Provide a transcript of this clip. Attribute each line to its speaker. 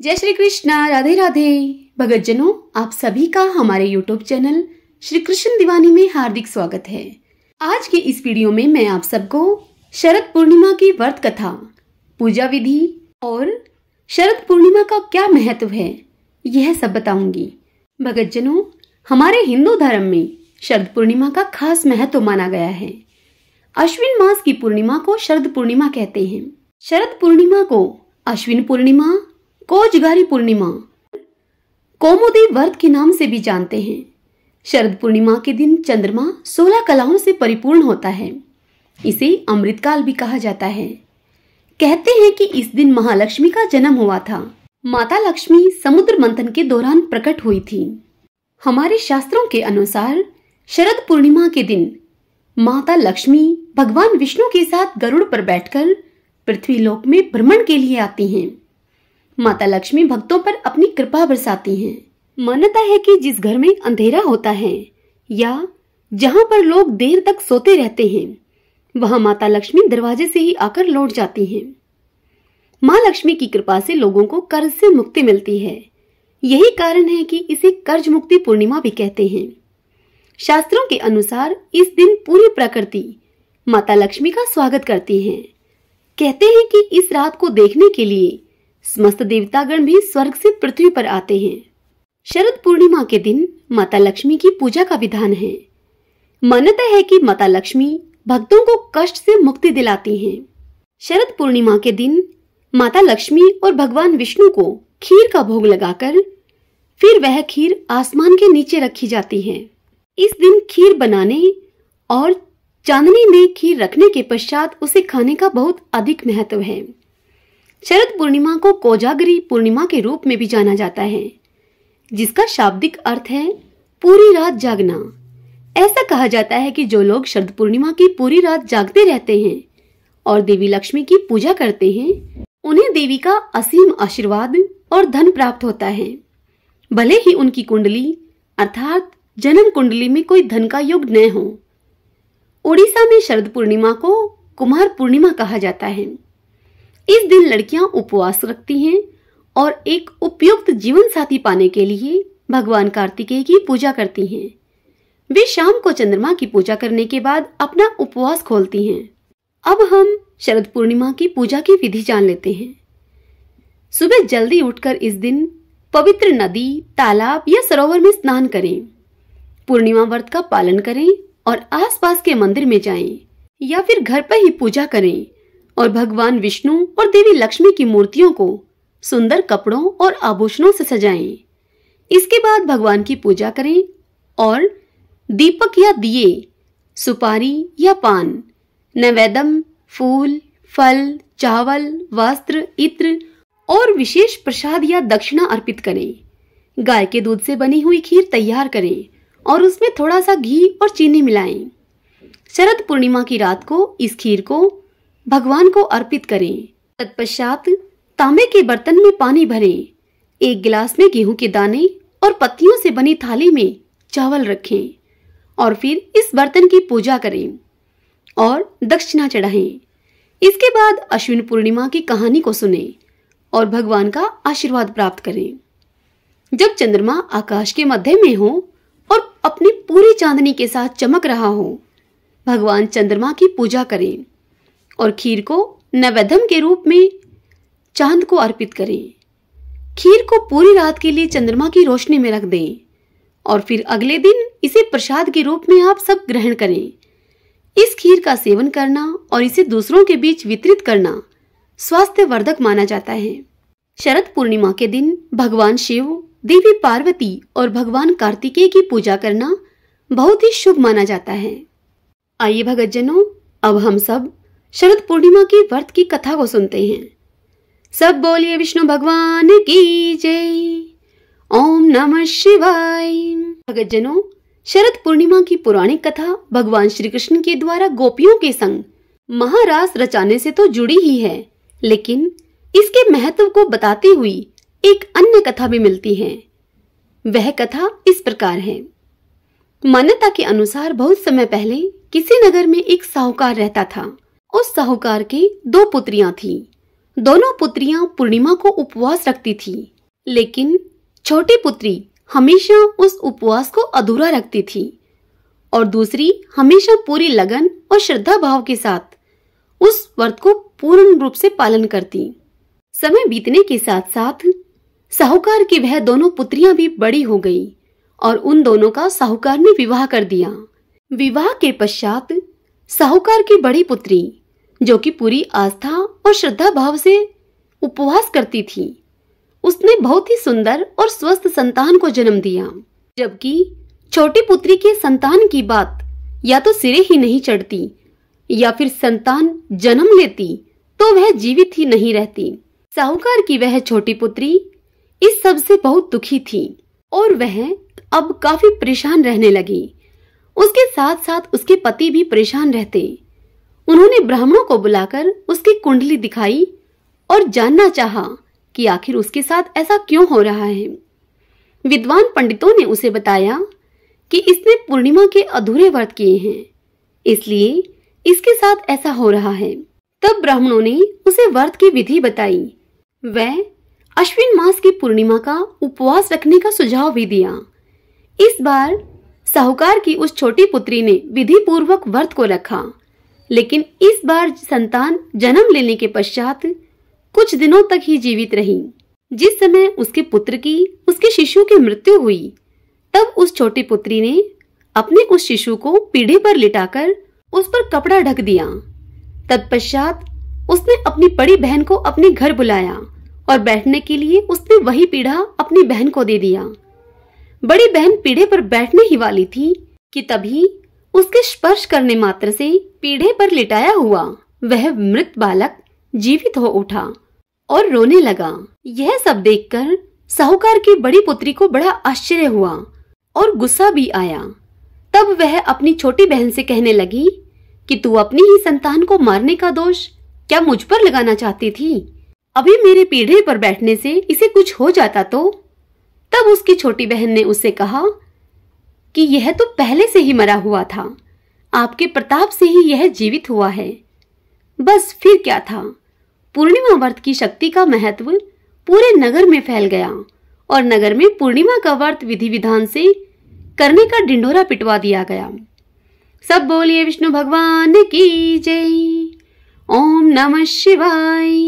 Speaker 1: जय श्री कृष्णा, राधे राधे। भगतजनों, आप सभी का हमारे YouTube चैनल श्री कृष्ण दीवानी में हार्दिक स्वागत है। आज के इस वीडियो में मैं आप सबको शरद पूर्णिमा की व्रत कथा, पूजा विधि और शरद पूर्णिमा का क्या महत्व है, यह सब बताऊंगी। भगतजनों, हमारे हिंदू धर्म में शरद पूर्णिमा का खास महत्व माना गया है। अश्विन मास की पूर्णिमा को शरद पूर्णिमा कहते हैं। शरद पूर्णिमा को अश्विन पूर्णिमा, कोजगारी पूर्णिमा, कौमुदी व्रत के नाम से भी जानते हैं। शरद पूर्णिमा के दिन चंद्रमा 16 कलाओं से परिपूर्ण होता है। इसे अमृतकाल भी कहा जाता है। कहते हैं कि इस दिन महालक्ष्मी का जन्म हुआ था। माता लक्ष्मी समुद्र मंथन के दौरान प्रकट हुई थी। हमारे शास्त्रों के अनुसार शरद पूर्णिमा के दिन माता लक्ष्मी भगवान विष्णु के साथ गरुड़ पर बैठकर पृथ्वी लोक में भ्रमण के लिए आती हैं। माता लक्ष्मी भक्तों पर अपनी कृपा बरसाती हैं। मान्यता है कि जिस घर में अंधेरा होता है या जहां पर लोग देर तक सोते रहते हैं, वहां माता लक्ष्मी दरवाजे से ही आकर लौट जाती हैं। मां लक्ष्मी की कृपा से लोगों को कर्ज से मुक्ति मिलती है। यही कारण है कि इसे कर्ज मुक्ति पूर्णिमा भी कहते हैं। शास्त्रों के अनुसार इस दिन पूरी प्रकृति माता लक्ष्मी का स्वागत करती है। कहते हैं कि इस रात को देखने के लिए समस्त देवतागण भी स्वर्ग से पृथ्वी पर आते हैं। शरद पूर्णिमा के दिन माता लक्ष्मी की पूजा का विधान है। मान्यता है कि माता लक्ष्मी भक्तों को कष्ट से मुक्ति दिलाती हैं। शरद पूर्णिमा के दिन माता लक्ष्मी और भगवान विष्णु को खीर का भोग लगाकर फिर वह खीर आसमान के नीचे रखी जाती है। इस दिन खीर बनाने और चांदनी में खीर रखने के पश्चात उसे खाने का बहुत अधिक महत्व है। शरद पूर्णिमा को कोजागरी पूर्णिमा के रूप में भी जाना जाता है, जिसका शाब्दिक अर्थ है पूरी रात जागना। ऐसा कहा जाता है कि जो लोग शरद पूर्णिमा की पूरी रात जागते रहते हैं और देवी लक्ष्मी की पूजा करते हैं, उन्हें देवी का असीम आशीर्वाद और धन प्राप्त होता है। भले ही उनकी कुंडली अर्थात जन्म कुंडली में कोई धन का योग न हो। उड़ीसा में शरद पूर्णिमा को कुमार पूर्णिमा कहा जाता है। इस दिन लड़कियां उपवास रखती हैं और एक उपयुक्त जीवन साथी पाने के लिए भगवान कार्तिकेय की पूजा करती हैं। वे शाम को चंद्रमा की पूजा करने के बाद अपना उपवास खोलती हैं। अब हम शरद पूर्णिमा की पूजा की विधि जान लेते हैं। सुबह जल्दी उठकर इस दिन पवित्र नदी, तालाब या सरोवर में स्नान करें। पूर्णिमा व्रत का पालन करें और आसपास के मंदिर में जाएं या फिर घर पर ही पूजा करें और भगवान विष्णु और देवी लक्ष्मी की मूर्तियों को सुंदर कपड़ों और आभूषणों से सजाएं। इसके बाद भगवान की पूजा करें और दीपक या दिए, सुपारी या पान, नैवेद्यम, फूल, फल, चावल, वस्त्र, इत्र और विशेष प्रसाद या दक्षिणा अर्पित करें। गाय के दूध से बनी हुई खीर तैयार करें और उसमें थोड़ा सा घी और चीनी मिलाएं। शरद पूर्णिमा की रात को इस खीर को भगवान को अर्पित करें। तत्पश्चात तांबे के बर्तन में पानी भरें। एक गिलास में गेहूं के दाने और पत्तियों से बनी थाली में चावल रखें और फिर इस बर्तन की पूजा करें और दक्षिणा चढ़ाएं। इसके बाद अश्विन पूर्णिमा की कहानी को सुनें और भगवान का आशीर्वाद प्राप्त करें। जब चंद्रमा आकाश के मध्य में हो और अपनी पूरी चांदनी के साथ चमक रहा हो, भगवान चंद्रमा की पूजा करें और खीर को नैवेद्यम के रूप में चांद को अर्पित करें। खीर को पूरी रात के लिए चंद्रमा की रोशनी में रख दें और फिर अगले दिन इसे प्रसाद के रूप में आप सब ग्रहण करें। इस खीर का सेवन करना और इसे दूसरों के बीच वितरित करना स्वास्थ्य वर्धक माना जाता है। शरद पूर्णिमा के दिन भगवान शिव, देवी पार्वती और भगवान कार्तिकेय की पूजा करना बहुत ही शुभ माना जाता है। आइए भगतजनों, अब हम सब शरद पूर्णिमा की व्रत की कथा को सुनते हैं। सब बोलिए विष्णु भगवान की जय। ओम नमः शिवाय। भगतजनों, शरद पूर्णिमा की पौराणिक कथा भगवान श्री कृष्ण के द्वारा गोपियों के संग महारास रचाने से तो जुड़ी ही है, लेकिन इसके महत्व को बताती हुई एक अन्य कथा भी मिलती है। वह कथा इस प्रकार है। मान्यता के अनुसार बहुत समय पहले किसी नगर में एक साहूकार रहता था। उस साहूकार के 2 पुत्रियां थीं। दोनों पुत्रियां पूर्णिमा को उपवास रखती थी, लेकिन छोटी पुत्री हमेशा उस उपवास को अधूरा रखती थी और दूसरी हमेशा पूरी लगन और श्रद्धा भाव के साथ उस व्रत को पूर्ण रूप से पालन करती। समय बीतने के साथ साथ साहूकार की वह दोनों पुत्रियां भी बड़ी हो गई और उन दोनों का साहूकार ने विवाह कर दिया। विवाह के पश्चात साहूकार की बड़ी पुत्री, जो कि पूरी आस्था और श्रद्धा भाव से उपवास करती थी, उसने बहुत ही सुंदर और स्वस्थ संतान को जन्म दिया, जबकि छोटी पुत्री के संतान की बात या तो सिरे ही नहीं चढ़ती या फिर संतान जन्म लेती तो वह जीवित ही नहीं रहती। साहूकार की वह छोटी पुत्री इस सब से बहुत दुखी थी और वह अब काफी परेशान रहने लगी। उसके साथ साथ उसके पति भी परेशान रहते। उन्होंने ब्राह्मणों को बुलाकर उसकी कुंडली दिखाई और जानना चाहा कि आखिर उसके साथ ऐसा क्यों हो रहा है। विद्वान पंडितों ने उसे बताया कि इसने पूर्णिमा के अधूरे व्रत किए हैं, इसलिए इसके साथ ऐसा हो रहा है। तब ब्राह्मणों ने उसे व्रत की विधि बताई। वह अश्विन मास की पूर्णिमा का उपवास रखने का सुझाव भी दिया। इस बार साहूकार की उस छोटी पुत्री ने विधि पूर्वक व्रत को रखा, लेकिन इस बार संतान जन्म लेने के पश्चात कुछ दिनों तक ही जीवित रही। जिस समय उसके पुत्र की उसके शिशु की मृत्यु हुई, तब उस छोटी पुत्री ने अपने उस शिशु को पीढ़े पर लिटाकर उस पर कपड़ा ढक दिया। तत्पश्चात उसने अपनी बड़ी बहन को अपने घर बुलाया और बैठने के लिए उसने वही पीढ़ा अपनी बहन को दे दिया। बड़ी बहन पीढ़े पर बैठने ही वाली थी कि तभी उसके स्पर्श करने मात्र से पीढ़े पर लिटाया हुआ वह मृत बालक जीवित हो उठा और रोने लगा। यह सब देखकर साहूकार की बड़ी पुत्री को बड़ा आश्चर्य हुआ और गुस्सा भी आया। तब वह अपनी छोटी बहन से कहने लगी कि तू अपनी ही संतान को मारने का दोष क्या मुझ पर लगाना चाहती थी? अभी मेरे पीढ़े पर बैठने से इसे कुछ हो जाता तो? तब उसकी छोटी बहन ने उससे कहा कि यह तो पहले से ही मरा हुआ था, आपके प्रताप से ही यह जीवित हुआ है। बस फिर क्या था। पूर्णिमा व्रत की शक्ति का महत्व पूरे नगर में फैल गया और नगर में पूर्णिमा का व्रत विधि विधान से करने का ढिंढोरा पिटवा दिया गया। सब बोलिए विष्णु भगवान की जय। ओम नमः शिवाय।